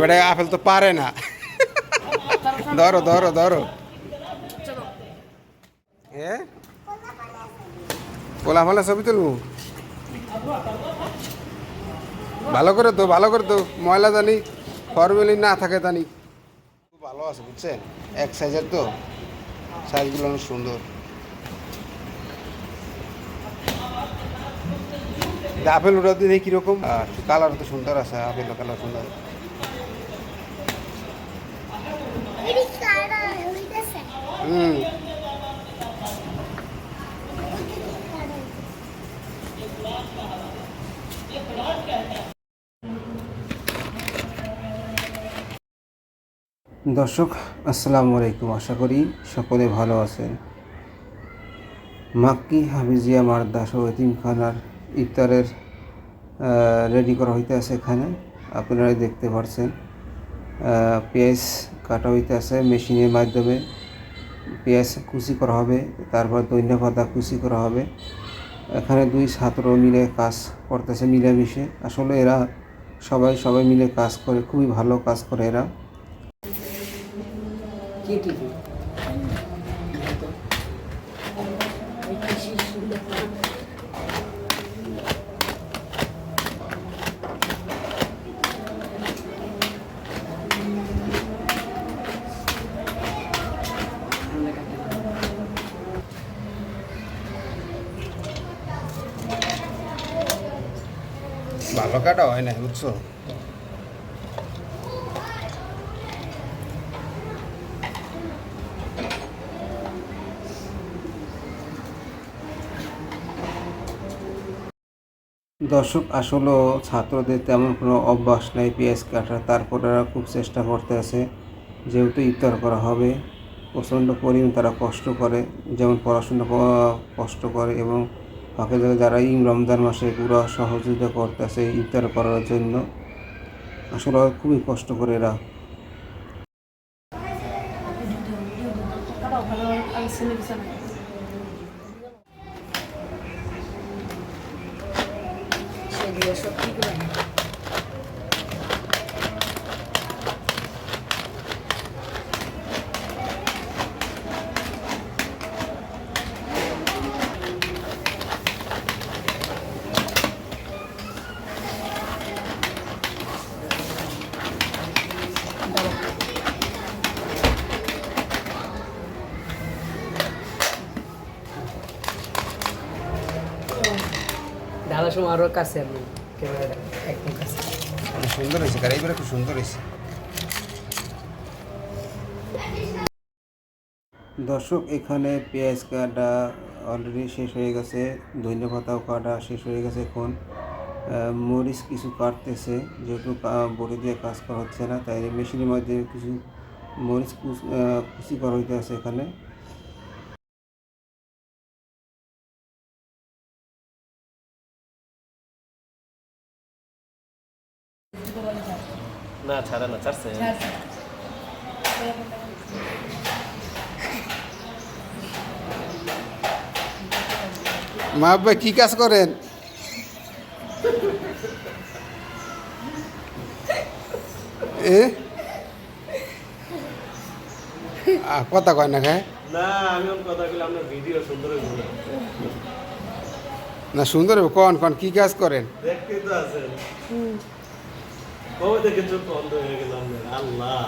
বেটা আপেল তো পারে না। ধরো ধরো ধরো। এ পোলা ফোলা ছবি তুলবো, ভালো করে তো, ভালো করে তো, ময়লা জানি ফরমেলি না থাকে জানি। খুব ভালো আছে বুঝছেন, এক সাইজের তো, সাইজগুলো অনেক সুন্দর। আপেল ওটা দিয়ে কিরকম কালার তো সুন্দর আছে, আপেল কালার সুন্দর। হুম, দর্শক আসসালামু আলাইকুম, আশা করি সকলে ভালো আছেন। মাক্কি হাফিজিয়া মাদ্রাসা ও এতিমখানার ইফতারের রেডি করা হইতে আছে। এখানে আপনারা দেখতে পাচ্ছেন পেঁয়াজ কাটা হইতে আছে মেশিনের মাধ্যমে। পেঁয়াজ কুচি করা হবে, তারপর ধনিয়া পাতা কুচি করা হবে। এখানে দুই ছাত্র মিলে কাজ করতেছে মিলেমিশে। আসলে এরা সবাই মিলে কাজ করে, খুবই ভালো কাজ করে এরা। ভালো কাটা হয় না বুঝছো। দর্শক আসলে ছাত্রদের তেমন কোনো অভ্যাস নাই পেঁয়াজ কাটা, তারপর তারা খুব চেষ্টা করতে আছে। যেহেতু ইফতার করা হবে, প্রচণ্ড পরিমাণ তারা কষ্ট করে, যেমন পড়াশোনা কষ্ট করে এবং ফাঁকে যারা রমজান মাসে পুরো সহযোগিতা করতেছে ইফতার করার জন্য। আসলে খুবই কষ্ট করে এরা। ঢালার সময় আরো কাছে আমি ক্যামেরাটা একদম কাছে। সুন্দর হয়েছে, কারিগর খুব সুন্দর হয়েছে। দর্শক এখানে পেঁয়াজ কাটা অলরেডি শেষ হয়ে গেছে, ধনিয়া পাতাও কাটা শেষ হয়ে গেছে। এখন মরিচ কিছু কাটতেছে, যেহেতু বড়ি দিয়ে কাজ করা হচ্ছে না, তাই মেশিনের মধ্যে কিছু মরিচ কুচি করা হইতে আছে এখানে। না ছাড়া না ছাড়ছে। মা আব্বা কি কাজ করেন? কথা কয় না খায় না আমি ওর কথা বলে আপনার ভিডিও সুন্দর হইব না, সুন্দর হবে। কন কন কি কাজ করেন? দেখতে তো আছেন কবে থেকে চোখ বন্ধ হয়ে গেল আপনার। আল্লাহ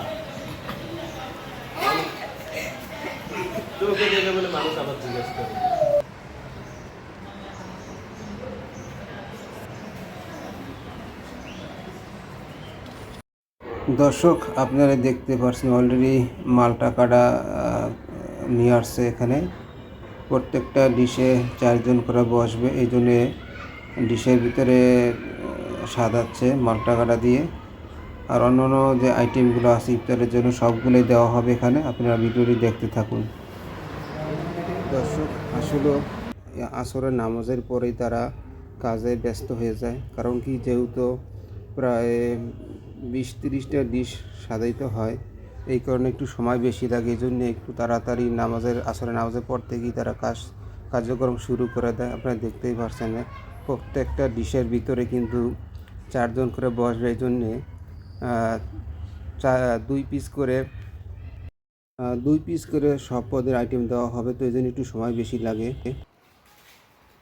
চোখে দেখে বলে মানুষ আবার জিজ্ঞেস করে। দর্শক আপনারা দেখতে পাচ্ছেন অলরেডি মালটা কাটা নিয়ে আসছে এখানে। প্রত্যেকটা ডিশে 4 জন করে বসবে, এই জন্যে ডিশের ভিতরে সাজাচ্ছে মালটা কাটা দিয়ে। আর অন্যান্য যে আইটেমগুলো আছে ইফতারের জন্য সবগুলোই দেওয়া হবে এখানে। আপনারা ভিডিওটি দেখতে থাকুন। দর্শক আসলে আসরের নামাজের পরেই তারা কাজে ব্যস্ত হয়ে যায়, কারণ কি যেহেতু প্রায় 20-30টা ডিশ সাজাইতে হয়, এই কারণে একটু সময় বেশি লাগে। এই জন্য একটু তাড়াতাড়ি আসরের নামাজের পর থেকেই তারা কার্যক্রম শুরু করে দেয়। আপনারা দেখতেই পারছেন প্রত্যেকটা ডিশের ভিতরে কিন্তু 4 জন করে বসবে, এই জন্যে 2 পিস করে 2 পিস করে সব পদের আইটেম দেওয়া হবে, তো এই জন্য একটু সময় বেশি লাগে।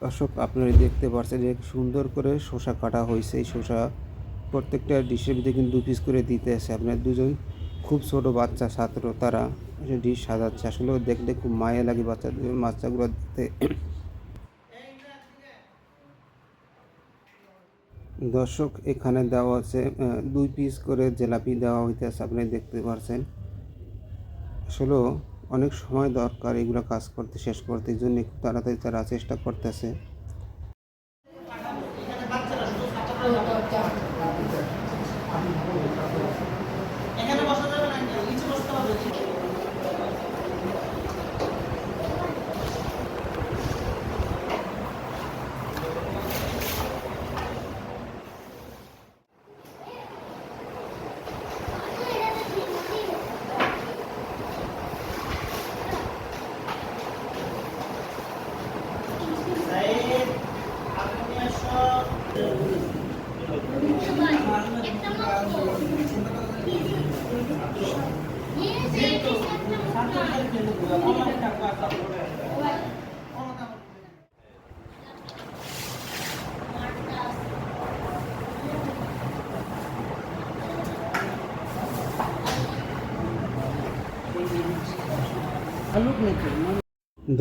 দর্শক আপনারা দেখতে পাচ্ছেন যে সুন্দর করে শসা কাটা হয়েছে। এই শসা প্রত্যেকটা ডিশের ভিতরে কিন্তু 2 পিস করে দিতে আছে। আপনার দুজন খুব ছোট বাচ্চা ছাত্র, তারা ডিশ সাজাচ্ছে। আসলে দেখলে খুব মায়া লাগে বাচ্চাগুলো দেখতে। দর্শক এখানে দেওয়া আছে 2 পিস করে জিলাপি দেওয়া হইতেছে, আপনি দেখতে পাচ্ছেন। আসলে অনেক সময় দরকার এগুলো কাজ করতে, শেষ করতে, এই জন্য একটু তাড়াতাড়ি তারা চেষ্টা করতেছে।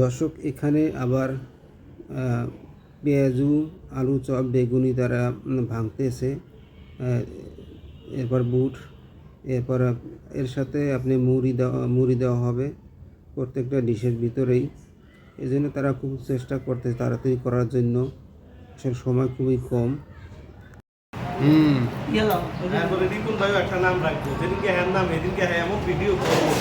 দর্শক এখানে আবার পেঁয়াজু, আলু চপ, বেগুনি তারা ভাঙতেছে, এরপর বুট, এরপর এর সাথে আপনি মুড়ি দেওয়া হবে প্রত্যেকটা ডিশের ভিতরেই। এই জন্য তারা খুব চেষ্টা করতেছে তাড়াতাড়ি করার জন্য, আসলে সময় খুবই কম। তারপরে রিপুন ভাইও একটা নাম রাখবো, যেদিনকে হ্যাঁ নাম সেদিনকে হ্যাঁ এমন ভিডিও করবো।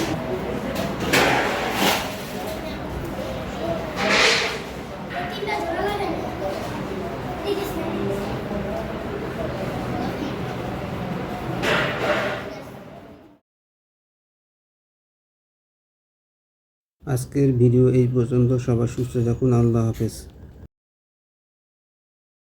আজকের ভিডিও এই পর্যন্ত। সবাই সুস্থ থাকুন। আল্লাহ হাফেজ।